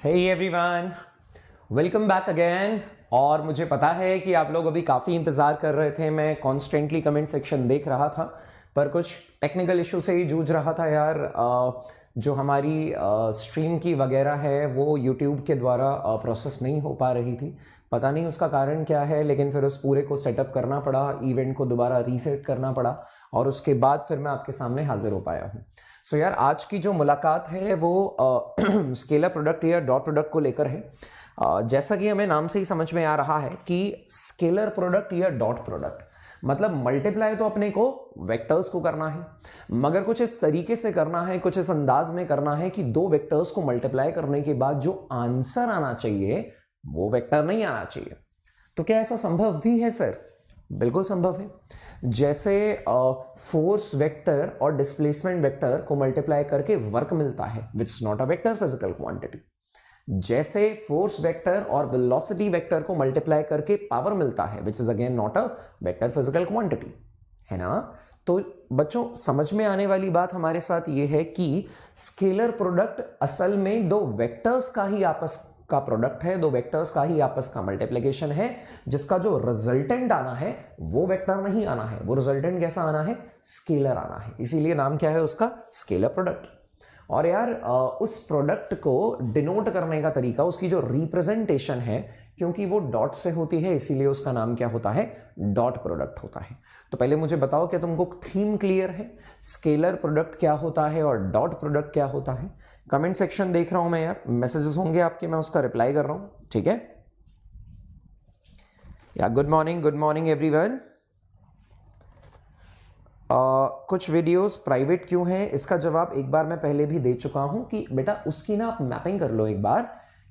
हे everyone, welcome back again. और मुझे पता है कि आप लोग अभी काफ़ी इंतज़ार कर रहे थे। मैं कॉन्स्टेंटली कमेंट सेक्शन देख रहा था, पर कुछ टेक्निकल इशू से ही जूझ रहा था यार। जो हमारी स्ट्रीम की वगैरह है वो यूट्यूब के द्वारा प्रोसेस नहीं हो पा रही थी। पता नहीं उसका कारण क्या है, लेकिन फिर उस पूरे को सेटअप करना पड़ा, इवेंट को दोबारा रीसेट करना पड़ा और उसके बाद फिर मैं आपके सामने हाजिर हो पाया हूँ। सो यार, आज की जो मुलाकात है वो स्केलर प्रोडक्ट या डॉट प्रोडक्ट को लेकर है। जैसा कि हमें नाम से ही समझ में आ रहा है कि स्केलर प्रोडक्ट या डॉट प्रोडक्ट मतलब मल्टीप्लाई तो अपने को वेक्टर्स को करना है, मगर कुछ इस तरीके से करना है, कुछ इस अंदाज में करना है कि दो वेक्टर्स को मल्टीप्लाई करने के बाद जो आंसर आना चाहिए वो वेक्टर नहीं आना चाहिए। तो क्या ऐसा संभव भी है सर? बिल्कुल संभव है। जैसे फोर्स वेक्टर और डिस्प्लेसमेंट वेक्टर को मल्टीप्लाई करके वर्क मिलता है which is not a vector physical quantity, जैसे फोर्स वेक्टर और वेलोसिटी वेक्टर को मल्टीप्लाई करके पावर मिलता है which is again not a vector physical quantity, है ना। तो बच्चों, समझ में आने वाली बात हमारे साथ यह है कि स्केलर प्रोडक्ट असल में दो वेक्टर्स का ही आपस का प्रोडक्ट है, दो वेक्टर्स का ही आपस का मल्टीप्लिकेशन है, जिसका जो रिजल्टेंट आना है वो वेक्टर नहीं आना है, वो रिजल्टेंट कैसा आना है? स्केलर आना है। इसीलिए नाम क्या है उसका? Scalar product. और यार उस प्रोडक्ट को डिनोट करने का तरीका, उसकी जो रिप्रेजेंटेशन है, क्योंकि वो डॉट से होती है इसीलिए उसका नाम क्या होता है? डॉट प्रोडक्ट होता है। तो पहले मुझे बताओ कि तुमको थीम क्लियर है? स्केलर प्रोडक्ट क्या होता है और डॉट प्रोडक्ट क्या होता है? कमेंट सेक्शन देख रहा हूं मैं यार, मैसेजेस होंगे आपके, मैं उसका रिप्लाई कर रहा हूं, ठीक है यार। Good morning everyone. कुछ वीडियोस प्राइवेट क्यों हैं, इसका जवाब एक बार मैं पहले भी दे चुका हूं कि बेटा उसकी ना आप मैपिंग कर लो एक बार,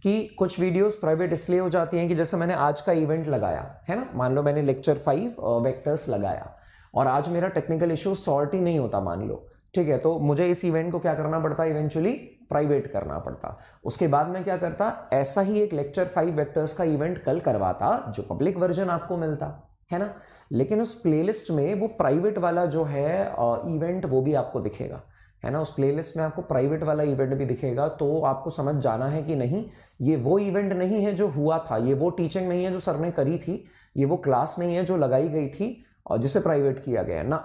कि कुछ वीडियोस प्राइवेट इसलिए हो जाती हैं कि जैसे मैंने आज का इवेंट लगाया है ना, मान लो मैंने लेक्चर 5 वेक्टर्स लगाया और आज मेरा टेक्निकल इशू सॉर्ट ही नहीं होता मान लो, ठीक है, तो मुझे इस इवेंट को क्या करना पड़ता? इवेंचुअली प्राइवेट करना पड़ता। उसके बाद मैं क्या करता? ऐसा ही एक लेक्चर 5 वेक्टर्स का इवेंट कल करवाता जो पब्लिक वर्जन आपको मिलता, है ना। लेकिन उस प्लेलिस्ट में वो प्राइवेट वाला जो है इवेंट वो भी आपको दिखेगा, है ना। उस प्लेलिस्ट में आपको प्राइवेट वाला इवेंट भी दिखेगा। तो आपको समझ जाना है कि नहीं, ये वो इवेंट नहीं है जो हुआ था, ये वो टीचिंग नहीं है जो सर ने करी थी, ये वो क्लास नहीं है जो लगाई गई थी और जिसे प्राइवेट किया गया ना,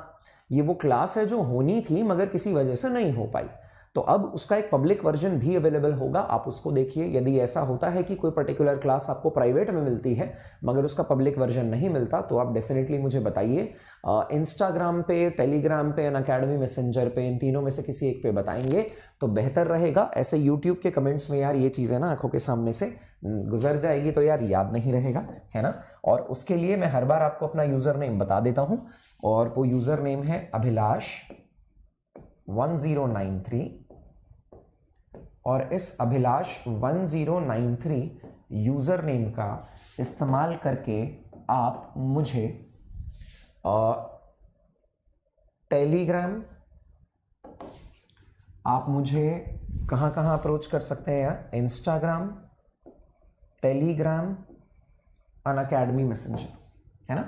ये वो क्लास है जो होनी थी मगर किसी वजह से नहीं हो पाई। तो अब उसका एक पब्लिक वर्जन भी अवेलेबल होगा, आप उसको देखिए। यदि ऐसा होता है कि कोई पर्टिकुलर क्लास आपको प्राइवेट में मिलती है मगर उसका पब्लिक वर्जन नहीं मिलता, तो आप डेफिनेटली मुझे बताइए। इंस्टाग्राम पे, टेलीग्राम पे, अनअकैडमी मैसेंजर पे, इन तीनों में से किसी एक पे बताएंगे तो बेहतर रहेगा। ऐसे यूट्यूब के कमेंट्स में यार ये चीज़ें ना आंखों के सामने से गुजर जाएगी तो यार याद नहीं रहेगा, है ना। और उसके लिए मैं हर बार आपको अपना यूज़र नेम बता देता हूँ, और वो यूज़र नेम है अभिलाष 1093। और इस अभिलाष 1093 यूज़र नेम का इस्तेमाल करके आप मुझे टेलीग्राम, आप मुझे कहाँ कहाँ अप्रोच कर सकते हैं यार? इंस्टाग्राम, टेलीग्राम, अनअकैडमी मैसेंजर, है ना।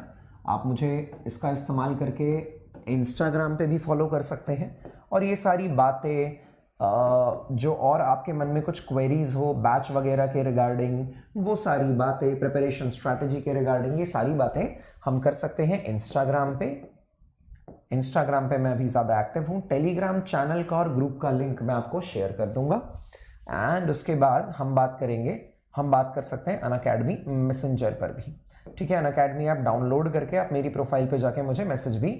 आप मुझे इसका इस्तेमाल करके इंस्टाग्राम पे भी फॉलो कर सकते हैं। और ये सारी बातें जो और आपके मन में कुछ क्वेरीज हो बैच वगैरह के रिगार्डिंग, वो सारी बातें, प्रिपरेशन स्ट्रैटेजी के रिगार्डिंग, ये सारी बातें हम कर सकते हैं इंस्टाग्राम पे। इंस्टाग्राम पे मैं अभी ज़्यादा एक्टिव हूँ। टेलीग्राम चैनल का और ग्रुप का लिंक मैं आपको शेयर कर दूंगा। एंड उसके बाद हम बात करेंगे, हम बात कर सकते हैं अनअकैडमी मैसेंजर पर भी, ठीक है। अनअकैडमी ऐप डाउनलोड करके आप मेरी प्रोफाइल पे जाके मुझे मैसेज भी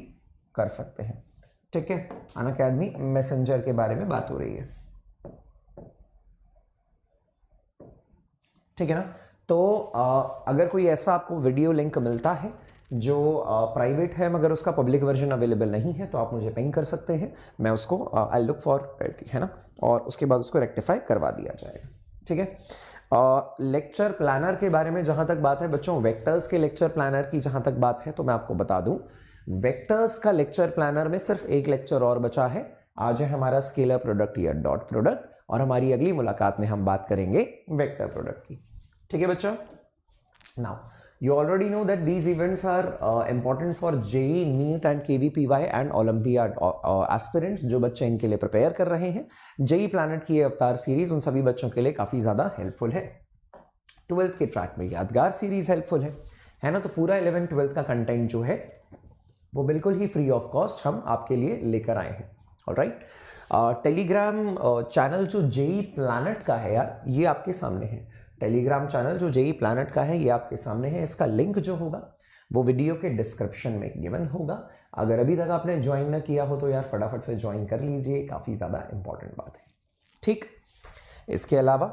कर सकते हैं, ठीक है। अनअकैडमी मैसेंजर के बारे में बात हो रही है, ठीक है ना। तो अगर कोई ऐसा आपको वीडियो लिंक मिलता है जो प्राइवेट है मगर उसका पब्लिक वर्जन अवेलेबल नहीं है तो आप मुझे पिंग कर सकते हैं, मैं उसको आई लुक फॉर इट, है ना। और उसके बाद उसको रेक्टिफाई करवा दिया जाएगा, ठीक है। लेक्चर प्लानर के बारे में जहां तक बात है बच्चों, वेक्टर्स के लेक्चर प्लानर की जहां तक बात है तो मैं आपको बता दूं, वेक्टर्स का लेक्चर प्लानर में सिर्फ एक लेक्चर और बचा है। आज है हमारा स्केलर प्रोडक्ट या डॉट प्रोडक्ट, और हमारी अगली मुलाकात में हम बात करेंगे वेक्टर प्रोडक्ट की, ठीक है बच्चों। Now You already know that these events are important for JEE, NEET and KVPY and Olympiad aspirants जो बच्चे इनके लिए प्रिपेयर कर रहे हैं। JEE प्लैनेट की ये अवतार सीरीज उन सभी बच्चों के लिए काफ़ी ज़्यादा हेल्पफुल है। 12th के ट्रैक में यादगार सीरीज हेल्पफुल है ना। तो पूरा 11th 12th का कंटेंट जो है वो बिल्कुल ही फ्री ऑफ कॉस्ट हम आपके लिए लेकर आए हैं। ऑलराइट, टेलीग्राम चैनल जो JEE प्लैनेट का है यार, ये आपके सामने है। टेलीग्राम चैनल जो JEE प्लैनेट का है ये आपके सामने है। इसका लिंक जो होगा वो वीडियो के डिस्क्रिप्शन में गिवन होगा। अगर अभी तक आपने ज्वाइन ना किया हो तो यार फटाफट से ज्वाइन कर लीजिए, काफ़ी ज़्यादा इंपॉर्टेंट बात है। ठीक, इसके अलावा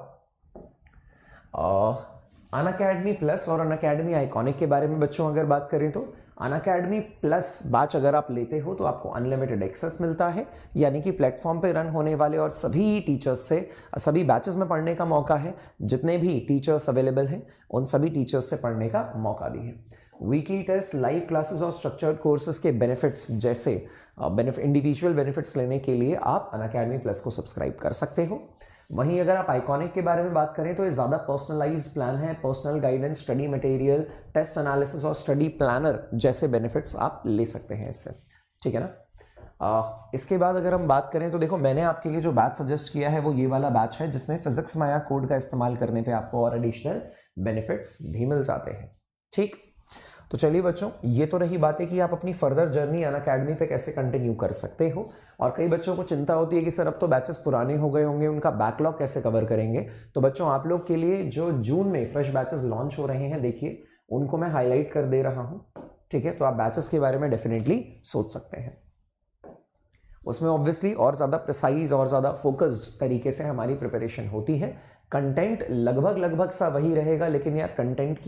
अनअकैडमी प्लस और अनअकैडमी आइकॉनिक के बारे में बच्चों अगर बात करें तो अनअकैडमी प्लस बैच अगर आप लेते हो तो आपको अनलिमिटेड एक्सेस मिलता है, यानी कि प्लेटफॉर्म पे रन होने वाले और सभी टीचर्स से सभी बैचेस में पढ़ने का मौका है। जितने भी टीचर्स अवेलेबल हैं उन सभी टीचर्स से पढ़ने का मौका भी है। वीकली टेस्ट, लाइव क्लासेस और स्ट्रक्चर्ड कोर्सेज के बेनिफिट्स जैसे इंडिविजुअल बेनिफिट्स लेने के लिए आप अनअकैडमी प्लस को सब्सक्राइब कर सकते हो। वहीं अगर आप आइकॉनिक के बारे में बात करें तो ये ज़्यादा पर्सनलाइज्ड प्लान है। Personal guidance, study material, test analysis और स्टडी प्लानर जैसे बेनिफिट्स आप ले सकते हैं इससे। ठीक है ना। इसके बाद अगर हम बात करें तो देखो, मैंने आपके लिए जो बैच सजेस्ट किया है वो ये वाला बैच है जिसमें फिजिक्स माया कोड का इस्तेमाल करने पे आपको और एडिशनल बेनिफिट्स भी मिल जाते हैं। ठीक, तो चलिए बच्चों, ये तो रही बात है कि आप अपनी फर्दर जर्नी अनअकैडमी पे कैसे कंटिन्यू कर सकते हो। और कई बच्चों को चिंता होती है कि सर अब तो बैचेस पुराने हो गए होंगे, उनका बैकलॉग कैसे कवर करेंगे। तो बच्चों, आप लोग के लिए जो जून में फ्रेश बैचेस लॉन्च हो रहे हैं, देखिए उनको मैं हाईलाइट कर दे रहा हूं। ठीक है, तो आप बैचेस के बारे में डेफिनेटली सोच सकते हैं। उसमें ऑब्वियसली और ज़्यादा प्रिसाइज और ज़्यादा फोकस्ड तरीके से हमारी प्रिपरेशन होती है। कंटेंट लगभग सा वही रहेगा, लेकिन यार कंटेंट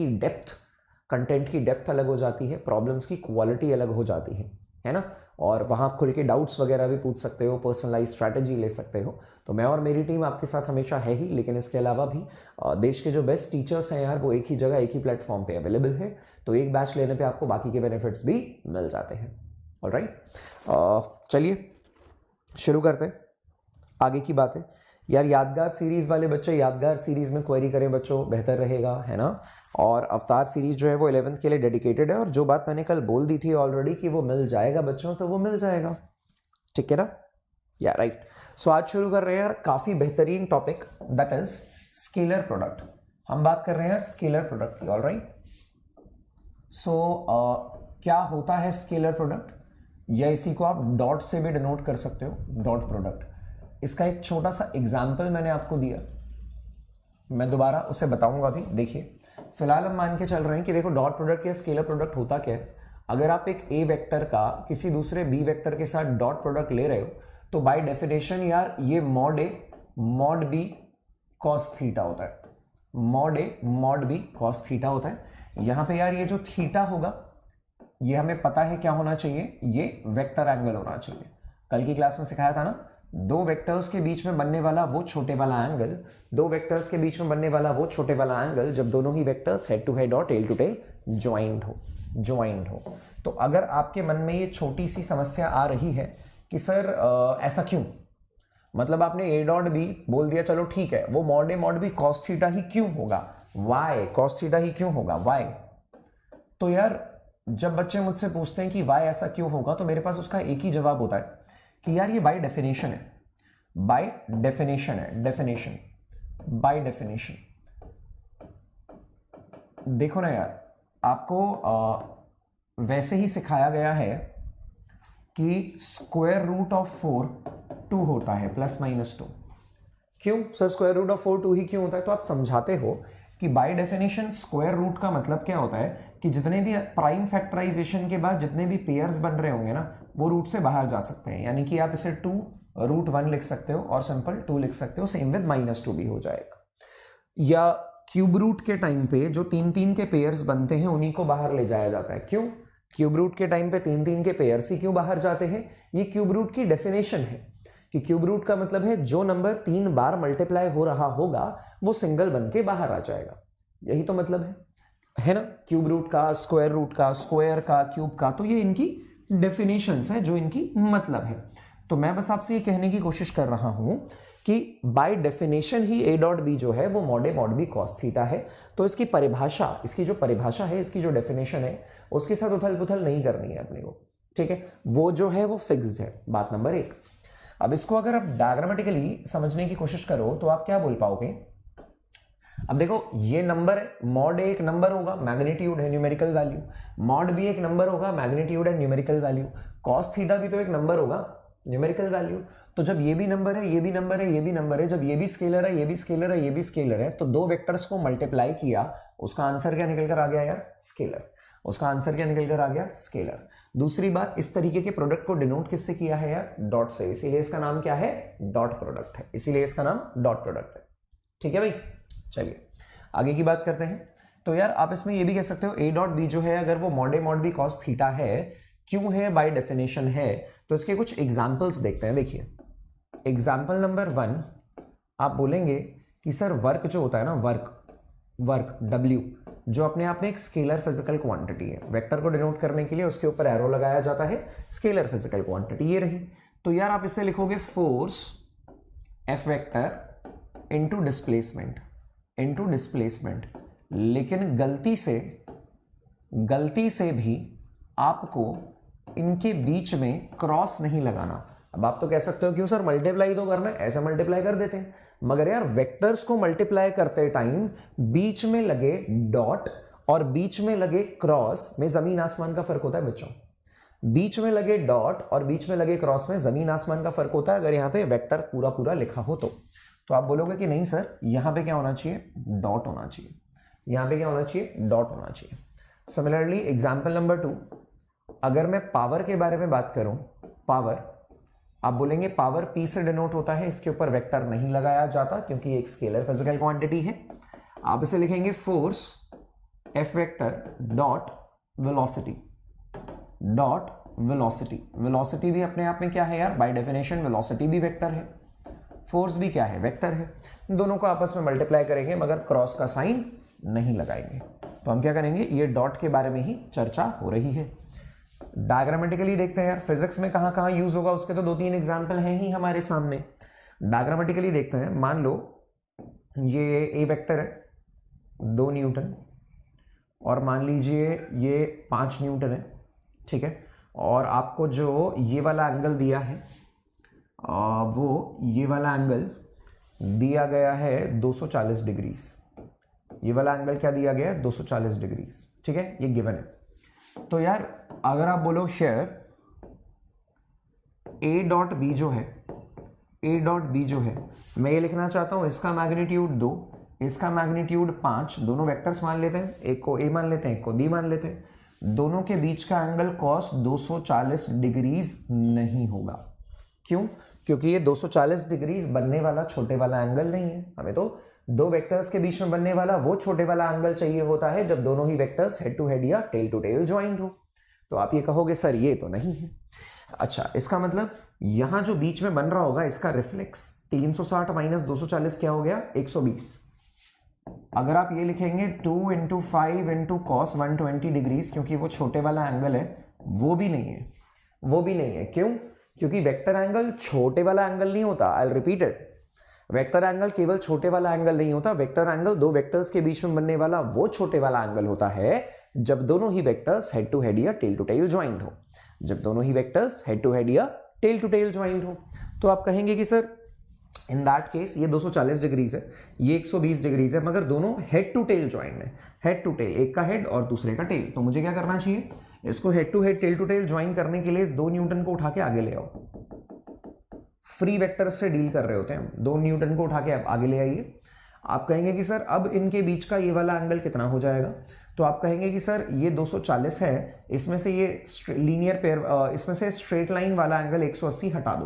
की डेप्थ अलग हो जाती है, प्रॉब्लम्स की क्वालिटी अलग हो जाती है ना। और वहाँ आप खुल के डाउट्स वगैरह भी पूछ सकते हो, पर्सनलाइज स्ट्रैटेजी ले सकते हो। तो मैं और मेरी टीम आपके साथ हमेशा है ही, लेकिन इसके अलावा भी देश के जो बेस्ट टीचर्स हैं यार वो एक ही जगह एक ही प्लेटफॉर्म पे अवेलेबल है। तो एक बैच लेने पे आपको बाकी के बेनिफिट्स भी मिल जाते हैं। ऑलराइट, चलिए शुरू करते हैं आगे की बातें। यार यादगार सीरीज वाले बच्चे यादगार सीरीज में क्वेरी करें बच्चों, बेहतर रहेगा, है ना। और अवतार सीरीज जो है वो 11th के लिए डेडिकेटेड है। और जो बात मैंने कल बोल दी थी ऑलरेडी कि वो मिल जाएगा बच्चों, तो वो मिल जाएगा। ठीक है ना, या राइट। सो आज शुरू कर रहे हैं यार काफ़ी बेहतरीन topic, that is scalar product. हम बात कर रहे हैं यार स्केलर प्रोडक्ट की। ऑलराइट, सो क्या होता है स्केलर प्रोडक्ट, या इसी को आप डॉट से भी डिनोट कर सकते हो, डॉट प्रोडक्ट। इसका एक छोटा सा एग्जाम्पल मैंने आपको दिया, मैं दोबारा उसे बताऊंगा भी। देखिए, फिलहाल हम मान के चल रहे हैं कि देखो डॉट प्रोडक्ट या स्केलर प्रोडक्ट होता क्या है। अगर आप एक ए वेक्टर का किसी दूसरे बी वेक्टर के साथ डॉट प्रोडक्ट ले रहे हो तो बाय डेफिनेशन यार ये mod A mod B cos theta होता है। Mod A mod B cos theta होता है। यहाँ पे यार ये जो थीटा होगा ये हमें पता है क्या होना चाहिए, ये वेक्टर एंगल होना चाहिए। कल की क्लास में सिखाया था ना, दो वेक्टर्स के बीच में बनने वाला वो छोटे वाला एंगल, दो वेक्टर्स के बीच में बनने वाला वो छोटे वाला एंगल जब दोनों ही वेक्टर्स हेड टू हेड और टेल टू टेल ज्वाइंट हो। तो अगर आपके मन में ये छोटी सी समस्या आ रही है कि सर ऐसा क्यों, मतलब आपने ए डॉट बी बोल दिया, चलो ठीक है, वो mod A mod B cos theta ही क्यों होगा, वाई कॉस थीटा ही क्यों होगा, वाई। तो यार जब बच्चे मुझसे पूछते हैं कि वाई ऐसा क्यों होगा, तो मेरे पास उसका एक ही जवाब होता है कि यार ये बाय डेफिनेशन है, बाय डेफिनेशन है, डेफिनेशन बाय डेफिनेशन। देखो ना यार, आपको वैसे ही सिखाया गया है कि स्क्वायर रूट ऑफ 4 2 होता है, प्लस माइनस 2। क्यों सर स्क्वायर रूट ऑफ 4 2 ही क्यों होता है? तो आप समझाते हो कि बाय डेफिनेशन स्क्वायर रूट का मतलब क्या होता है कि जितने भी प्राइम फैक्टराइजेशन के बाद जितने भी पेयर्स बन रहे होंगे ना, वो रूट से बाहर जा सकते हैं। यानी कि आप इसे 2 रूट 1 लिख सकते हो और सिंपल 2 लिख सकते हो, सेम विद -2 भी हो जाएगा। या क्यूब रूट के टाइम पे जो 3 के पेयर्स बनते हैं उन्हीं को बाहर ले जाया जाता है। क्यों? क्यूब रूट के टाइम पे 3 के पेयर्स ही क्यों बाहर जाते हैं? ये क्यूब रूट की डेफिनेशन है कि क्यूब रूट का मतलब है जो नंबर 3 बार मल्टीप्लाई हो रहा होगा वो सिंगल बन के बाहर आ जाएगा। यही तो मतलब है ना, क्यूब रूट का, स्क्वायर रूट का, स्क्वायर का, क्यूब का। तो ये इनकी डेफिनेशंस है जो इनकी मतलब है। तो मैं बस आपसे ये कहने की कोशिश कर रहा हूं कि बाय डेफिनेशन ही ए डॉट बी जो है वो mod A mod B cos theta है। तो इसकी परिभाषा, इसकी जो परिभाषा है, इसकी जो डेफिनेशन है, उसके साथ उथल पुथल नहीं करनी है अपने को, ठीक है। वो जो है वो फिक्स्ड है, बात नंबर 1। अब इसको अगर आप डायग्रामेटिकली समझने की कोशिश करो तो आप क्या बोल पाओगे। अब देखो ये नंबर है, मॉड ए एक नंबर होगा, मैग्नीट्यूड है, न्यूमेरिकल वैल्यू, मॉड बी एक नंबर होगा, मैग्नीट्यूड है, न्यूमेरिकल वैल्यू, कॉस थीटा भी तो एक नंबर होगा, न्यूमेरिकल वैल्यू। तो जब ये भी नंबर है, ये भी नंबर है, ये भी नंबर है, जब ये भी स्केलर है, ये भी स्केलर है, ये भी स्केलर है, तो दो वेक्टर्स को मल्टीप्लाई किया, उसका आंसर क्या निकल कर आ गया यार, स्केलर। उसका आंसर क्या निकल कर आ गया, स्केलर। दूसरी बात, इस तरीके के प्रोडक्ट को डिनोट किससे किया है यार, डॉट से, इसीलिए इसका नाम क्या है, डॉट प्रोडक्ट है, इसीलिए इसका नाम डॉट प्रोडक्ट है, ठीक है भाई। चलिए आगे की बात करते हैं। तो यार आप इसमें ये भी कह सकते हो ए डॉट बी जो है अगर वो mod A mod B cos theta है, क्यों है, बाय डेफिनेशन है। तो इसके कुछ एग्जांपल्स देखते हैं। देखिए एग्जांपल नंबर 1, आप बोलेंगे कि सर वर्क जो होता है ना, वर्क W जो अपने आप में एक स्केलर फिजिकल क्वांटिटी है, वेक्टर को डिनोट करने के लिए उसके ऊपर एरो लगाया जाता है, स्केलर फिजिकल क्वांटिटी ये रही। तो यार आप इसे लिखोगे force F vector into displacement, लेकिन गलती से भी आपको इनके बीच में क्रॉस नहीं लगाना। अब आप तो कह सकते हो क्यों सर, मल्टीप्लाई तो करना है, ऐसे मल्टीप्लाई कर देते हैं, मगर यार वेक्टर्स को मल्टीप्लाई करते टाइम बीच में लगे डॉट और बीच में लगे क्रॉस में जमीन आसमान का फर्क होता है बच्चों। बीच में लगे डॉट और बीच में लगे क्रॉस में जमीन आसमान का फर्क होता है, अगर यहाँ पे वेक्टर पूरा लिखा हो तो आप बोलोगे कि नहीं सर, यहाँ पे क्या होना चाहिए, डॉट होना चाहिए, यहाँ पे क्या होना चाहिए, डॉट होना चाहिए। सिमिलरली एग्जाम्पल नंबर 2, अगर मैं पावर के बारे में बात करूं, पावर, आप बोलेंगे पावर P से डिनोट होता है, इसके ऊपर वेक्टर नहीं लगाया जाता क्योंकि एक स्केलर फिजिकल क्वांटिटी है। आप इसे लिखेंगे force F vector dot velocity भी अपने आप में क्या है यार, बाय डेफिनेशन वेलोसिटी भी वेक्टर है, फोर्स भी क्या है, वेक्टर है। दोनों को आपस में मल्टीप्लाई करेंगे मगर क्रॉस का साइन नहीं लगाएंगे। तो हम क्या करेंगे, ये डॉट के बारे में ही चर्चा हो रही है। डायग्रामेटिकली देखते हैं यार, फिजिक्स में कहां कहां यूज होगा उसके तो 2-3 एग्जाम्पल हैं ही हमारे सामने। डायग्रामेटिकली देखते हैं, मान लो ये ए वेक्टर है 2 न्यूटन और मान लीजिए ये 5 न्यूटन है, ठीक है। और आपको जो ये वाला एंगल दिया है वो ये वाला एंगल दिया गया है 240 डिग्रीज। ये वाला एंगल क्या दिया गया है, 240 डिग्रीज, ठीक है, ये गिवन है। तो यार अगर आप बोलो शेयर ए डॉट बी जो है, मैं ये लिखना चाहता हूं इसका मैग्नीट्यूड 2, इसका मैग्नीट्यूड 5, दोनों वेक्टर्स मान लेते हैं, एक को ए मान लेते हैं, एक को बी मान लेते हैं। दोनों के बीच का एंगल कॉस 240 डिग्रीज नहीं होगा। क्यों? क्योंकि ये 240 डिग्रीज बनने वाला छोटे वाला एंगल नहीं है। हमें तो दो वेक्टर्स के बीच में बनने वाला वो छोटे वाला एंगल चाहिए होता है जब दोनों ही वेक्टर्स हेड टू हेड या टेल टू टेल ज्वाइंट हो। तो आप ये कहोगे सर ये तो नहीं है। अच्छा, इसका मतलब यहां जो बीच में बन रहा होगा इसका रिफ्लेक्स 360 माइनस 240 क्या हो गया, 120। अगर आप ये लिखेंगे 2 × 5 × cos 120 डिग्रीज, क्योंकि वो छोटे वाला एंगल है, वो भी नहीं है। क्यों? क्योंकि वेक्टर एंगल छोटे वाला एंगल नहीं होता। I will repeat it, vector angle केवल छोटे वाला एंगल नहीं होता। वेक्टर एंगल दो वेक्टर्स के बीच में बनने वाला वो छोटे वाला एंगल होता है जब दोनों ही वेक्टर्स हेड टू हेड या टेल टू टेल ज्वाइंट हो। तो आप कहेंगे कि सर इन दैट केस ये 240 डिग्रीज है, ये 120 डिग्रीज है, मगर दोनों हेड टू टेल ज्वाइंट है, हेड टू टेल, एक का हेड और दूसरे का टेल। तो मुझे क्या करना चाहिए, इसको head to head tail to tail join करने के लिए इस 2 न्यूटन को उठा के आगे ले आओ। फ्री वेक्टर से डील कर रहे होते हैं, 2 न्यूटन को उठा के आप आगे ले आइए। आप कहेंगे कि सर अब इनके बीच का ये वाला एंगल कितना हो जाएगा, तो आप कहेंगे कि सर ये 240 है, इसमें से ये लीनियर पेयर, इसमें से स्ट्रेट लाइन वाला एंगल 180 हटा दो।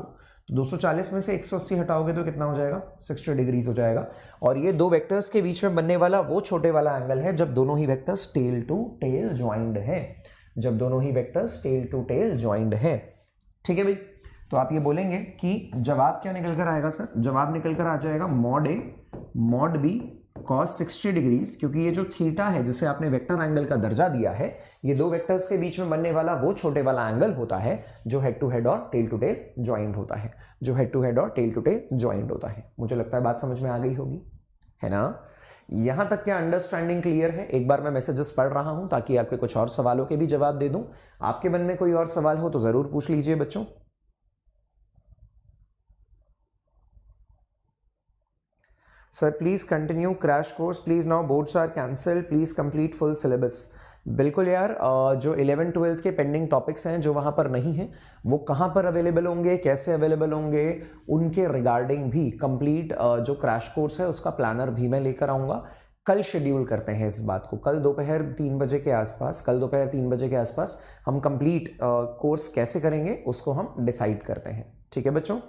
तो 240 में से 180 हटाओगे तो कितना हो जाएगा, 60 डिग्रीज हो जाएगा। और ये दो वेक्टर्स के बीच में बनने वाला वो छोटे वाला एंगल है जब दोनों ही vectors tail to tail joint है, ठीक है भाई। तो आप ये बोलेंगे कि जवाब क्या निकल कर आएगा सर, जवाब निकल कर आ जाएगा mod A mod B cos 60 degrees, क्योंकि ये जो थीटा है जिसे आपने वेक्टर एंगल का दर्जा दिया है, ये दो वेक्टर्स के बीच में बनने वाला वो छोटे वाला एंगल होता है जो हेड टू हेड और टेल टू टेल ज्वाइंट होता है, जो हेड टू हेड और टेल टू टेल ज्वाइंट होता है। मुझे लगता है बात समझ में आ गई होगी, है ना? यहां तक क्या अंडरस्टैंडिंग क्लियर है? एक बार मैं मैसेजेस पढ़ रहा हूं ताकि आपके कुछ और सवालों के भी जवाब दे दूं। आपके मन में कोई और सवाल हो तो जरूर पूछ लीजिए बच्चों। Sir please continue crash course, please now boards are cancelled, please complete full syllabus. बिल्कुल यार, जो 11 12 के पेंडिंग टॉपिक्स हैं जो वहां पर नहीं हैं, वो कहां पर अवेलेबल होंगे, कैसे अवेलेबल होंगे, उनके रिगार्डिंग भी कंप्लीट जो क्रैश कोर्स है उसका प्लानर भी मैं लेकर आऊंगा। कल शेड्यूल करते हैं इस बात को, कल दोपहर 3 बजे के आसपास हम कंप्लीट कोर्स कैसे करेंगे उसको हम डिसाइड करते हैं। ठीक है बच्चों?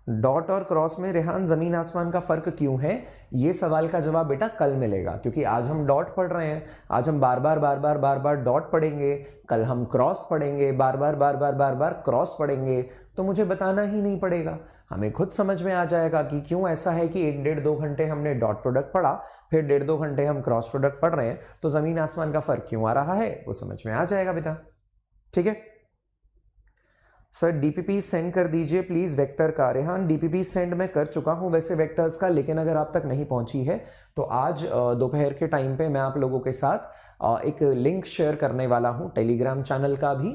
डॉट और क्रॉस में रेहान जमीन आसमान का फर्क क्यों है? ये सवाल का जवाब बेटा कल मिलेगा, क्योंकि आज हम डॉट पढ़ रहे हैं, आज हम बार बार डॉट पढ़ेंगे, कल हम क्रॉस पढ़ेंगे, बार बार क्रॉस पढ़ेंगे, तो मुझे बताना ही नहीं पड़ेगा, हमें खुद समझ में आ जाएगा कि क्यों ऐसा है कि 1-1.5-2 घंटे हमने डॉट प्रोडक्ट पढ़ा, फिर 1.5-2 घंटे हम क्रॉस प्रोडक्ट पढ़ रहे हैं, तो जमीन आसमान का फर्क क्यों आ रहा है वो समझ में आ जाएगा बेटा। ठीक है सर, डीपीपी सेंड कर दीजिए प्लीज वेक्टर का। रेहान डीपीपी सेंड मैं कर चुका हूं वैसे वेक्टर्स का, लेकिन अगर आप तक नहीं पहुंची है तो आज दोपहर के टाइम पे मैं आप लोगों के साथ एक लिंक शेयर करने वाला हूं, टेलीग्राम चैनल का भी,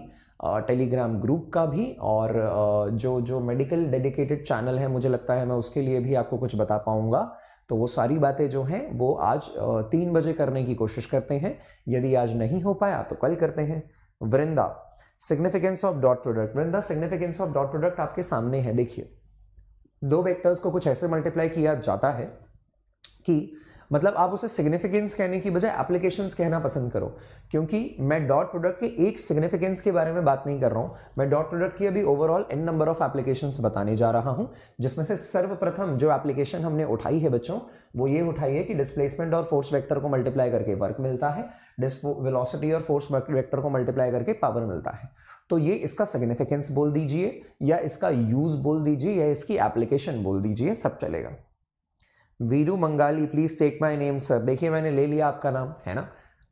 टेलीग्राम ग्रुप का भी, और जो मेडिकल डेडिकेटेड चैनल है मुझे लगता है मैं उसके लिए भी आपको कुछ बता पाऊंगा। तो वो सारी बातें जो हैं वो आज 3 बजे करने की कोशिश करते हैं, यदि आज नहीं हो पाया तो कल करते हैं। Vrinda, significance of dot product. Vrinda, significance of dot product आपके सामने है, देखिए दो वेक्टर्स को कुछ ऐसे मल्टीप्लाई किया जाता है कि मतलब आप उसे सिग्निफिकेंस कहने की बजाय एप्लीकेशंस कहना पसंद करो, क्योंकि मैं डॉट प्रोडक्ट के एक सिग्निफिकेंस के बारे में बात नहीं कर रहा हूं, मैं डॉट प्रोडक्ट की अभी overall n number of applications बताने जा रहा हूं, जिसमें से सर्वप्रथम जो एप्लीकेशन हमने उठाई है बच्चों वो ये उठाई है कि डिस्प्लेसमेंट और फोर्स वेक्टर को मल्टीप्लाई करके वर्क मिलता है, वेलोसिटी और फोर्स वेक्टर को मल्टीप्लाई करके पावर मिलता है। तो ये इसका सिग्निफिकेंस बोल दीजिए, या इसका यूज बोल दीजिए, या इसकी एप्लीकेशन बोल दीजिए, सब चलेगा। Viru Mangali, please take my name sir. देखिए मैंने ले लिया आपका नाम, है ना?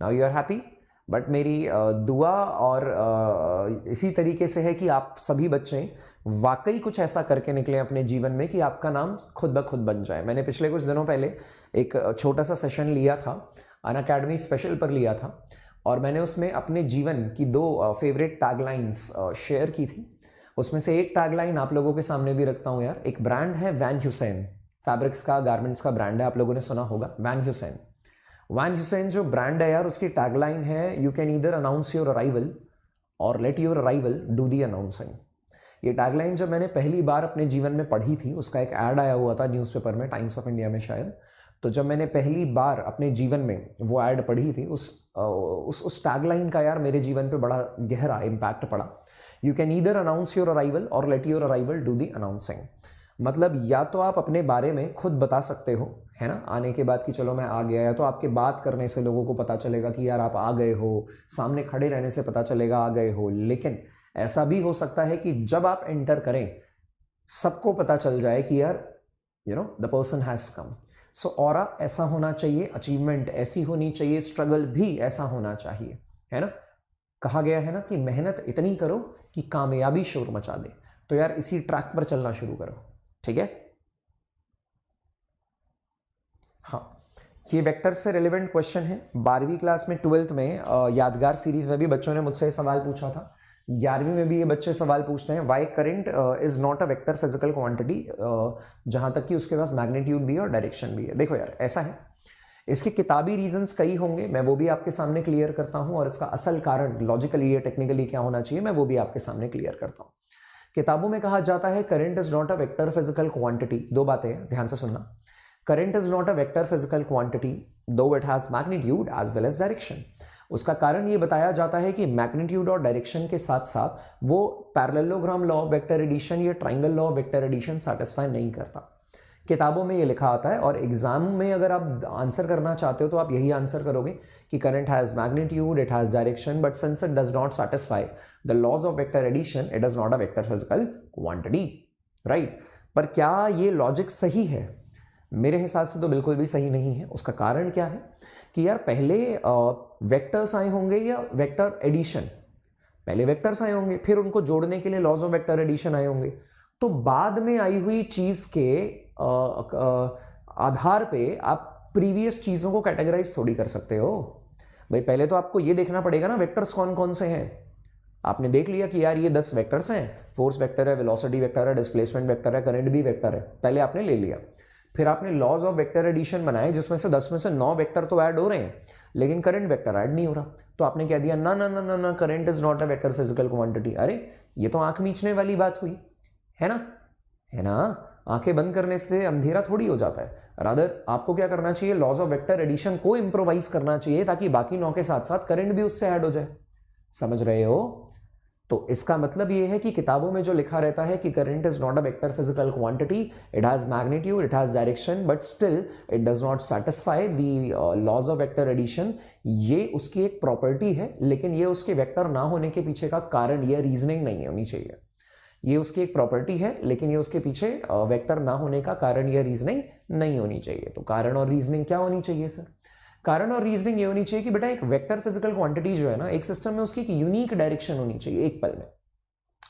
Now you are happy, but मेरी दुआ और इसी तरीके से है कि आप सभी बच्चे वाकई कुछ ऐसा करके निकले अपने जीवन में कि आपका नाम खुद ब खुद बन जाए। मैंने पिछले कुछ दिनों पहले एक छोटा सा सेशन लिया था, अनअकैडमी स्पेशल पर लिया था, और मैंने उसमें अपने जीवन की 2 फेवरेट टैगलाइंस शेयर की थी। उसमें से एक टैगलाइन आप लोगों के सामने भी रखता हूं यार। एक ब्रांड है वैन ह्यूसेन, फैब्रिक्स का, गारमेंट्स का ब्रांड है, आप लोगों ने सुना होगा वैन ह्यूसेन। वैन ह्यूसेन जो ब्रांड है यार, उसकी टैगलाइन है you can either announce your arrival or let your arrival do the announcing. ये टैगलाइन जब मैंने पहली बार अपने जीवन में पढ़ी थी, उसका एक ऐड आया हुआ था न्यूज़पेपर में, टाइम्स ऑफ इंडिया में शायद, तो जब मैंने पहली बार अपने जीवन में वो ऐड पढ़ी थी, उस टैगलाइन का यार मेरे जीवन पे बड़ा गहरा इम्पैक्ट पड़ा। You can either announce your arrival or let your arrival do the announcing. मतलब या तो आप अपने बारे में खुद बता सकते हो, है ना, आने के बाद कि चलो मैं आ गया, या तो आपके बात करने से लोगों को पता चलेगा कि यार आप आ गए हो, सामने खड़े रहने से पता चलेगा आ गए हो। लेकिन ऐसा भी हो सकता है कि जब आप एंटर करें सबको पता चल जाए कि यार you know the person has come. So aura ऐसा होना चाहिए, अचीवमेंट ऐसी होनी चाहिए, स्ट्रगल भी ऐसा होना चाहिए, है ना। कहा गया है ना कि मेहनत इतनी करो कि कामयाबी शोर मचा दे। तो यार इसी ट्रैक पर चलना शुरू करो, ठीक है। हाँ, ये वेक्टर से रिलेवेंट क्वेश्चन है। 12वीं क्लास में 12th में यादगार सीरीज में भी बच्चों ने मुझसे सवाल पूछा था, 11वीं में भी ये बच्चे सवाल पूछते हैं, why current is not a vector physical quantity, जहां तक कि उसके पास मैग्नीट्यूड भी है और डायरेक्शन भी है। देखो यार ऐसा है, इसके किताबी रीजंस कई होंगे, मैं वो भी आपके सामने क्लियर करता हूं, और इसका असल कारण लॉजिकली या टेक्निकली क्या होना चाहिए मैं वो भी आपके सामने क्लियर करता हूं। किताबों में कहा जाता है current is not a vector physical quantity. दो बातें हैं, ध्यान से सुनना। Current is not a vector physical quantity though it has magnitude as well as direction. उसका कारण ये बताया जाता है कि मैग्नीट्यूड और डायरेक्शन के साथ साथ वो parallelogram law of vector addition या triangle law of vector addition satisfy नहीं करता। किताबों में ये लिखा आता है, और एग्जाम में अगर आप आंसर करना चाहते हो तो आप यही आंसर करोगे कि current has magnitude, it has direction, but since it does not satisfy the laws of vector addition it is not a vector physical quantity, right. पर क्या ये लॉजिक सही है? मेरे हिसाब से तो बिल्कुल भी सही नहीं है। उसका कारण क्या है कि यार पहले वेक्टर्स आए होंगे या वेक्टर एडिशन, पहले वेक्टर्स आए होंगे, फिर उनको जोड़ने के लिए लॉज ऑफ वेक्टर एडिशन आए होंगे, तो बाद में आई हुई चीज के आधार पे आप प्रीवियस चीजों को कैटेगराइज थोड़ी कर सकते हो भाई। पहले तो आपको ये देखना पड़ेगा ना वेक्टर्स कौन कौन से हैं। आपने देख लिया कि यार ये 10 वेक्टर्स हैं, फोर्स वेक्टर है, वेलोसिटी वेक्टर है, डिस्प्लेसमेंट वेक्टर है, करंट भी वेक्टर है, पहले आपने ले लिया। फिर आपने लॉज ऑफ वेक्टर एडिशन बनाए जिसमें से 10 में से 9 वेक्टर तो ऐड हो रहे हैं लेकिन करंट वेक्टर ऐड नहीं हो रहा, तो आपने कह दिया ना ना ना ना ना, current is not a vector physical quantity. अरे ये तो आंख मीचने वाली बात हुई, है ना, है ना। आंखें बंद करने से अंधेरा थोड़ी हो जाता है। रादर आपको क्या करना चाहिए, लॉज ऑफ वेक्टर एडिशन को इंप्रोवाइज करना चाहिए ताकि बाकी 9 के साथ साथ करंट भी उससे ऐड हो जाए। समझ रहे हो? तो इसका मतलब ये है कि किताबों में जो लिखा रहता है कि current is not a vector physical quantity, it has magnitude, it has direction, but still it does not satisfy the laws of vector addition, ये उसकी एक प्रॉपर्टी है लेकिन ये उसके वेक्टर ना होने के पीछे का कारण, ये रीजनिंग नहीं होनी चाहिए। ये उसकी एक प्रॉपर्टी है लेकिन ये उसके पीछे वेक्टर ना होने का कारण या रीजनिंग नहीं होनी चाहिए। तो कारण और रीजनिंग क्या होनी चाहिए सर? कारण और रीजनिंग ये होनी चाहिए कि बेटा एक वेक्टर फिजिकल क्वांटिटी जो है ना, एक सिस्टम में उसकी एक यूनिक डायरेक्शन होनी चाहिए, एक पल में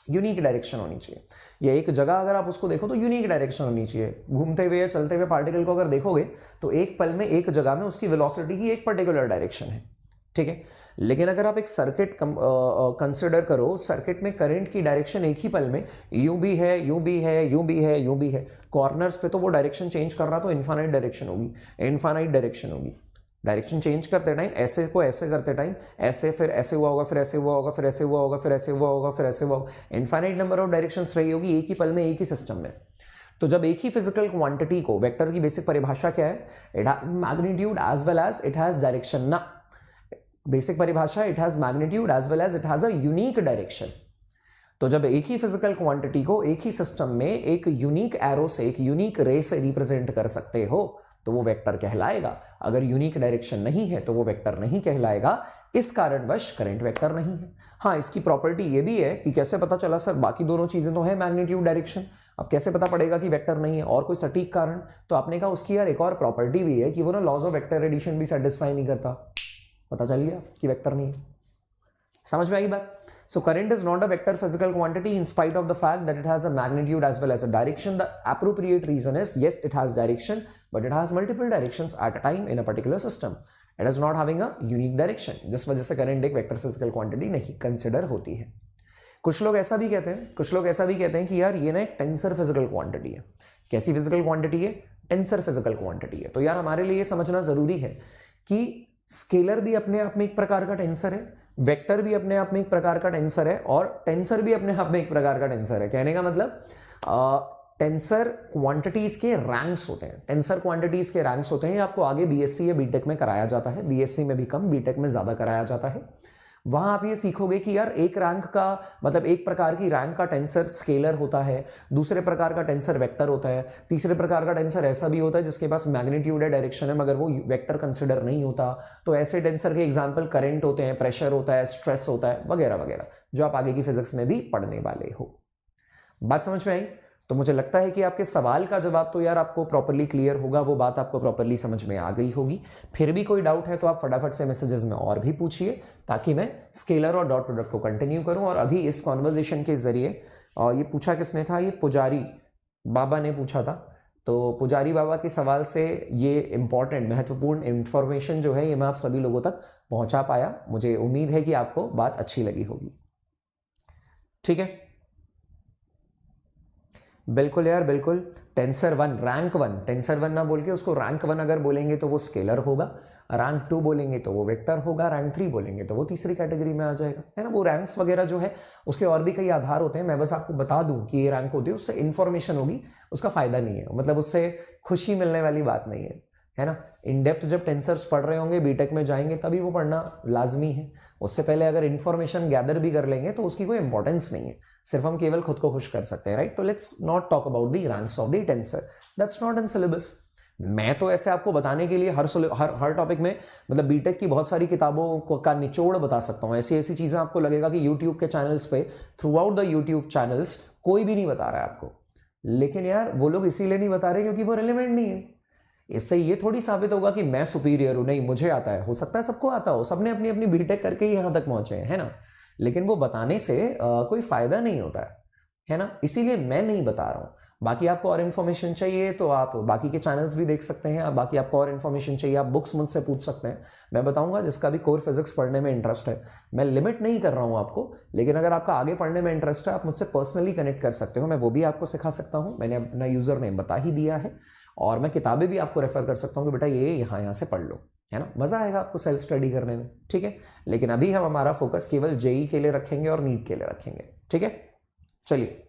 यूनिक डायरेक्शन होनी चाहिए। या एक जगह अगर आप उसको देखो तो यूनिक डायरेक्शन होनी चाहिए। घूमते हुए या चलते हुए पार्टिकल को अगर देखोगे तो एक पल में एक जगह में उसकी वेलोसिटी की एक पर्टिकुलर डायरेक्शन है, ठीक है। लेकिन अगर आप एक सर्किट कंसिडर करो, सर्किट में करंट की डायरेक्शन एक ही पल में यूं भी है, यूं भी है, यूं भी है, यूं भी है, कॉर्नर्स पे तो वो डायरेक्शन चेंज कर रहा तो इनफाइनाइट डायरेक्शन होगी, इनफाइनाइट डायरेक्शन होगी। डायरेक्शन चेंज करते टाइम, ऐसे को ऐसे करते टाइम ऐसे, फिर ऐसे हुआ होगा, फिर ऐसे हुआ होगा, फिर ऐसे हुआ होगा, फिर ऐसे हुआ होगा, फिर ऐसे हुआ होगा, इनफाइनाइट नंबर ऑफ डायरेक्शंस रही होगी एक ही पल में, एक ही सिस्टम में। तो जब एक ही फिजिकल क्वांटिटी को, वेक्टर की बेसिक परिभाषा क्या है, it has magnitude as well as it has direction ना। बेसिक परिभाषा, it has magnitude as well as it has a unique direction. तो जब एक ही फिजिकल क्वांटिटी को एक ही सिस्टम में एक यूनिक एरो से, एक यूनिक रे से रिप्रेजेंट कर सकते हो तो वो वेक्टर कहलाएगा। अगर यूनिक डायरेक्शन नहीं है तो वो वेक्टर नहीं कहलाएगा। इस कारणवश करंट वेक्टर नहीं है। हाँ, इसकी प्रॉपर्टी ये भी है कि कैसे पता चला सर, बाकी दोनों चीजें तो है मैग्नीट्यूड डायरेक्शन, अब कैसे पता पड़ेगा कि वेक्टर नहीं है, और कोई सटीक कारण? तो आपने कहा उसकी यार एक और प्रॉपर्टी भी है कि वो ना लॉज ऑफ वेक्टर एडिशन भी सेटिस्फाई नहीं करता। पता चल गया कि वेक्टर नहीं है। समझ में आई बात? So current is not a vector physical quantity in spite of the fact that it has a magnitude as well as a direction. The appropriate reason is, yes, it has direction, but it has multiple directions at a time in a particular system. It is not having a unique direction. जिस वजह से current एक vector physical quantity नहीं consider होती है। कुछ लोग ऐसा भी कहते हैं कि यार ये ना एक टेंसर फिजिकल क्वांटिटी है। कैसी फिजिकल क्वांटिटी है? टेंसर फिजिकल क्वांटिटी है। तो यार हमारे लिए ये समझना जरूरी है कि स्केलर भी अपने आप में एक प्रकार का टेंसर है, वेक्टर भी अपने आप में एक प्रकार का टेंसर है, और टेंसर भी अपने आप में एक प्रकार का टेंसर है। कहने का मतलब टेंसर क्वांटिटीज के रैंक्स होते हैं, टेंसर क्वांटिटीज के रैंक्स होते हैं। आपको आगे बीएससी या बीटेक में कराया जाता है, बीएससी में भी कम, बीटेक में ज्यादा कराया जाता है। वहां आप ये सीखोगे कि यार एक रैंक का मतलब एक प्रकार की रैंक का टेंसर स्केलर होता है, दूसरे प्रकार का टेंसर वेक्टर होता है, तीसरे प्रकार का टेंसर ऐसा भी होता है जिसके पास मैग्नीट्यूड है, डायरेक्शन है, मगर वो वेक्टर कंसिडर नहीं होता। तो ऐसे टेंसर के एग्जांपल करंट होते हैं, प्रेशर होता है, स्ट्रेस होता है, वगैरह वगैरह, जो आप आगे की फिजिक्स में भी पढ़ने वाले हो। बात समझ में आई? तो मुझे लगता है कि आपके सवाल का जवाब तो यार आपको प्रॉपर्ली क्लियर होगा, वो बात आपको प्रॉपर्ली समझ में आ गई होगी। फिर भी कोई डाउट है तो आप फटाफट से मैसेजेस में और भी पूछिए ताकि मैं स्केलर और डॉट प्रोडक्ट को कंटिन्यू करूं। और अभी इस कॉन्वर्जेशन के जरिए ये पूछा किसने था? ये पुजारी बाबा ने पूछा था। तो पुजारी बाबा के सवाल से ये इंपॉर्टेंट महत्वपूर्ण इंफॉर्मेशन जो है ये मैं आप सभी लोगों तक पहुंचा पाया। मुझे उम्मीद है कि आपको बात अच्छी लगी होगी। ठीक है, बिल्कुल यार, बिल्कुल। Tensor one, rank one, tensor one ना बोल के उसको रैंक वन अगर बोलेंगे तो वो स्केलर होगा, रैंक टू बोलेंगे तो वो वेक्टर होगा, रैंक थ्री बोलेंगे तो वो तीसरी कैटेगरी में आ जाएगा, है ना। वो रैंक्स वगैरह जो है उसके और भी कई आधार होते हैं। मैं बस आपको बता दूं कि ये रैंक होती है, उससे इंफॉर्मेशन होगी, उसका फायदा नहीं है, मतलब उससे खुशी मिलने वाली बात नहीं है ना। इन डेप्थ जब टेंसर्स पढ़ रहे होंगे, बीटेक में जाएंगे तभी वो पढ़ना लाजमी है। उससे पहले अगर इन्फॉर्मेशन गैदर भी कर लेंगे तो उसकी कोई इंपॉर्टेंस नहीं है, सिर्फ हम केवल खुद को खुश कर सकते हैं, राइट। तो let's not talk about the ranks of the tensor, that's not in syllabus. मैं तो ऐसे आपको बताने के लिए हर टॉपिक में मतलब बीटेक की बहुत सारी किताबों का निचोड़ बता सकता हूँ। ऐसी ऐसी चीजें आपको लगेगा कि यूट्यूब के चैनल्स पे, through out the YouTube channels कोई भी नहीं बता रहा है आपको, लेकिन यार वो लोग इसीलिए नहीं बता रहे क्योंकि वो रिलेवेंट नहीं है। इससे ये थोड़ी साबित होगा कि मैं सुपीरियर हूं, नहीं मुझे आता है, हो सकता है सबको आता हो, सबने अपनी अपनी बीटेक करके ही यहां तक पहुंचे हैं, है ना, लेकिन वो बताने से कोई फायदा नहीं होता है ना, इसीलिए मैं नहीं बता रहा हूं। बाकी आपको और इन्फॉर्मेशन चाहिए तो आप बाकी के चैनल्स भी देख सकते हैं, बाकी आपको और इन्फॉर्मेशन चाहिए आप बुक्स मुझसे पूछ सकते हैं, मैं बताऊंगा। जिसका भी कोर फिजिक्स पढ़ने में इंटरेस्ट है, मैं लिमिट नहीं कर रहा हूं आपको, लेकिन अगर आपका आगे पढ़ने में इंटरेस्ट है आप मुझसे पर्सनली कनेक्ट कर सकते हो, मैं वो भी आपको सिखा सकता हूं। मैंने अपना यूजर नेम बता ही दिया है, और मैं किताबें भी आपको रेफर कर सकता हूं कि बेटा ये यहाँ से पढ़ लो, है ना, मजा आएगा आपको सेल्फ स्टडी करने में, ठीक है। लेकिन अभी हम हमारा फोकस केवल जेई के लिए रखेंगे और नीट के लिए रखेंगे, ठीक है। चलिए,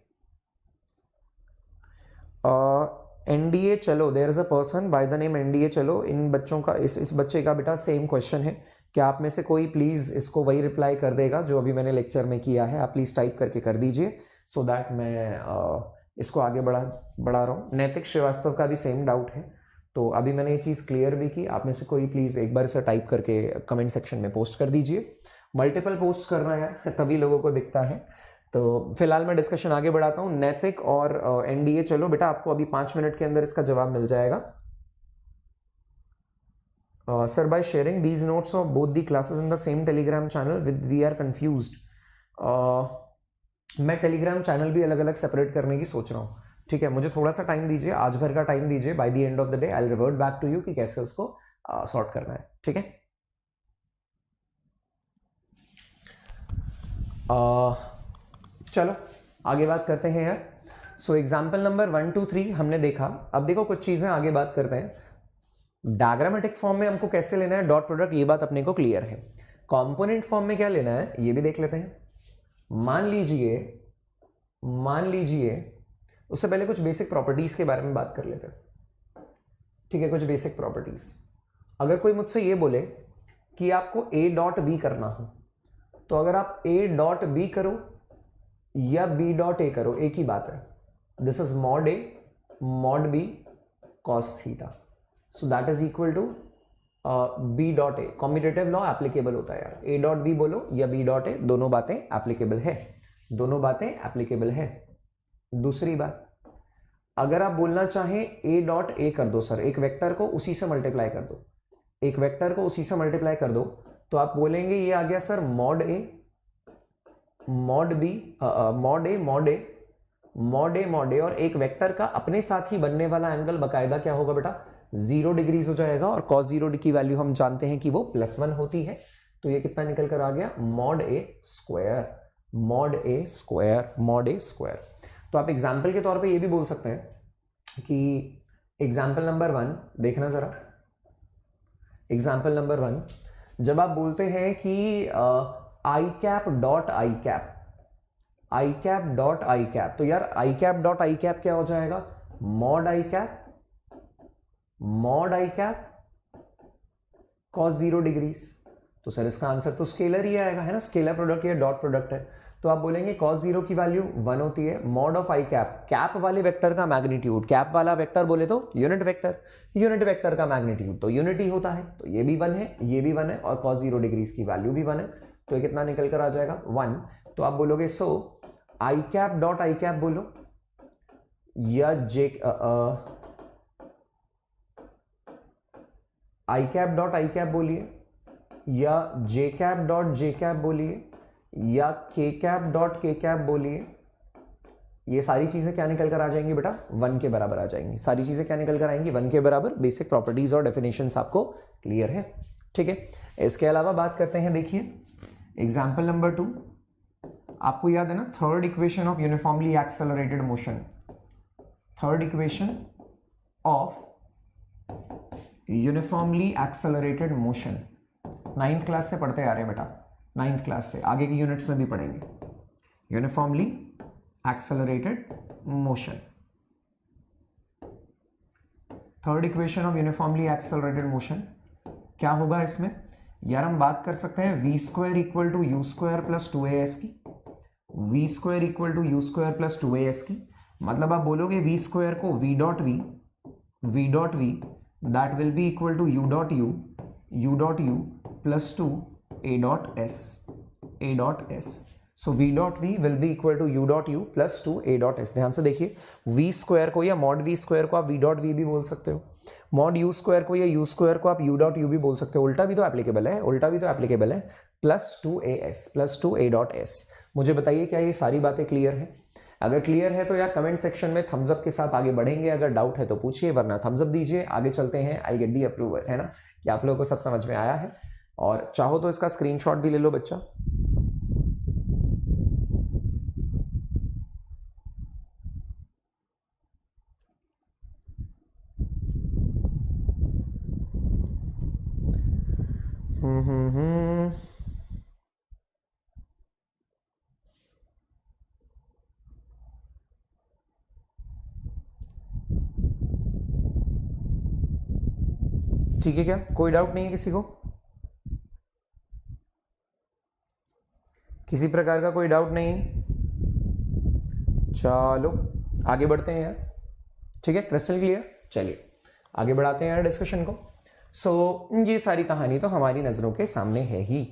एनडीए चलो, there is a person by the name NDA चलो। इन बच्चों का, इस बच्चे का बेटा सेम क्वेश्चन है, क्या आप में से कोई प्लीज इसको वही रिप्लाई कर देगा जो अभी मैंने लेक्चर में किया है, आप प्लीज टाइप करके कर दीजिए, सो दैट मैं इसको आगे बढ़ा रहा हूँ। नैतिक श्रीवास्तव का भी सेम डाउट है, तो अभी मैंने ये चीज़ क्लियर भी की, आप में से कोई प्लीज़ एक बार इसे टाइप करके कमेंट सेक्शन में पोस्ट कर दीजिए। मल्टीपल पोस्ट करना है तभी लोगों को दिखता है। तो फिलहाल मैं डिस्कशन आगे बढ़ाता हूँ। नैतिक और एनडीए चलो, बेटा आपको अभी 5 मिनट के अंदर इसका जवाब मिल जाएगा। Sir, by sharing these notes of both the classes in the same Telegram channel with we are confused. मैं टेलीग्राम चैनल भी अलग अलग सेपरेट करने की सोच रहा हूँ, ठीक है। मुझे थोड़ा सा टाइम दीजिए, आज भर का टाइम दीजिए, by the end of the day I will revert back to you कि कैसे उसको सॉर्ट करना है, ठीक है। चलो आगे बात करते हैं यार। सो एग्जाम्पल नंबर 1 2 3 हमने देखा। अब देखो कुछ चीजें आगे बात करते हैं। डायग्रामेटिक फॉर्म में हमको कैसे लेना है डॉट प्रोडक्ट, ये बात अपने को क्लियर है। कंपोनेंट फॉर्म में क्या लेना है ये भी देख लेते हैं। मान लीजिए उससे पहले कुछ बेसिक प्रॉपर्टीज के बारे में बात कर लेते हैं, ठीक है। कुछ बेसिक प्रॉपर्टीज, अगर कोई मुझसे ये बोले कि आपको ए डॉट बी करना हो, तो अगर आप ए डॉट बी करो या बी डॉट ए करो, एक ही बात है। This is mod A mod B cos theta, so that is equal to B dot A. Commutative law applicable होता है यार, ए डॉट बी बोलो या बी डॉट ए, दोनों बातें एप्लीकेबल है, दोनों बातें एप्लीकेबल है। दूसरी बात, अगर आप बोलना चाहें ए डॉट ए कर दो सर, एक वेक्टर को उसी से मल्टीप्लाई कर दो, एक वेक्टर को उसी से मल्टीप्लाई कर दो, तो आप बोलेंगे ये आ गया sir mod A mod B mod A mod A mod A mod ए, और एक वेक्टर का अपने साथ ही बनने वाला एंगल बकायदा क्या होगा बेटा 0 डिग्रीज हो जाएगा, और cos 0 की वैल्यू हम जानते हैं कि वो +1 होती है। तो ये कितना निकल कर आ गया मॉड ए स्क्वायर, मॉड ए स्क्वायर, मॉड ए स्क्वायर। तो आप एग्जाम्पल के तौर पे ये भी बोल सकते हैं कि एग्जाम्पल नंबर 1 देखना जरा। एग्जाम्पल नंबर 1, जब आप बोलते हैं कि I cap dot I cap, I cap dot I cap, तो यार I cap dot I cap क्या हो जाएगा mod I cap cos 0 degrees. तो सर इसका आंसर तो स्केलर ही आएगा, है ना, स्केलर प्रोडक्ट या डॉट प्रोडक्ट है। तो आप बोलेंगे cos 0 की वैल्यू 1 होती है, mod of I cap, cap वाले वेक्टर का मैग्नीट्यूड, कैप वाला वेक्टर बोले तो यूनिट वेक्टर, यूनिट वेक्टर का मैग्नीट्यूड तो यूनिट ही होता है, तो ये भी 1 है, ये भी 1 है, और cos 0 डिग्रीज की वैल्यू भी 1 है, तो ये कितना निकल कर आ जाएगा 1। तो आप बोलोगे सो आई कैप डॉट आई कैप बोलो या जे आई कैप डॉट आई कैप बोलिए, या जे कैप डॉट जे कैप बोलिए, या के कैप डॉट के कैप बोलिए, ये सारी चीजें क्या निकल कर आ जाएंगी बेटा 1 के बराबर आ जाएंगी। सारी चीजें क्या निकल कर आएंगी 1 के बराबर। बेसिक प्रॉपर्टीज और डेफिनेशंस आपको क्लियर है, ठीक है। इसके अलावा बात करते हैं, देखिए एग्जाम्पल नंबर 2, आपको याद है ना third equation of uniformly accelerated motion, third equation of uniformly accelerated motion 9th class से पढ़ते आ रहे हैं बेटा, 9th क्लास से, आगे की यूनिट्स में भी पढ़ेंगे। Uniformly accelerated motion, third equation of uniformly accelerated motion क्या होगा इसमें यार, हम बात कर सकते हैं v square equal to U square plus 2as की, v square equal to U square plus 2as की। मतलब आप बोलोगे v स्क्वायर को v dot v that will be equal to u dot u plus 2 a dot s। So v dot v will be equal to u dot u plus two a dot s। ध्यान से देखिए, v square को या mod v square को आप v dot v भी बोल सकते हो, मॉड u स्क्वायर को या u स्क्वायर को आप u डॉट u भी बोल सकते हो, उल्टा भी तो एप्लीकेबल है, उल्टा भी तो एप्लीकेबल है, plus two a dot s। मुझे बताइए क्या ये सारी बातें क्लियर है? अगर क्लियर है तो यार कमेंट सेक्शन में थम्स अप के साथ आगे बढ़ेंगे, अगर डाउट है तो पूछिए, वरना थम्स अप दीजिए, आगे चलते हैं। आई गेट दी अप्रूवल, है ना, कि आप लोगों को सब समझ में आया है। और चाहो तो इसका स्क्रीनशॉट भी ले लो बच्चा। ठीक है, क्या कोई डाउट नहीं है किसी को? किसी प्रकार का कोई डाउट नहीं? चलो आगे बढ़ते हैं यार। ठीक है, क्रिस्टल क्लियर। चलिए आगे बढ़ाते हैं यार डिस्कशन को। सो ये सारी कहानी तो हमारी नज़रों के सामने है ही।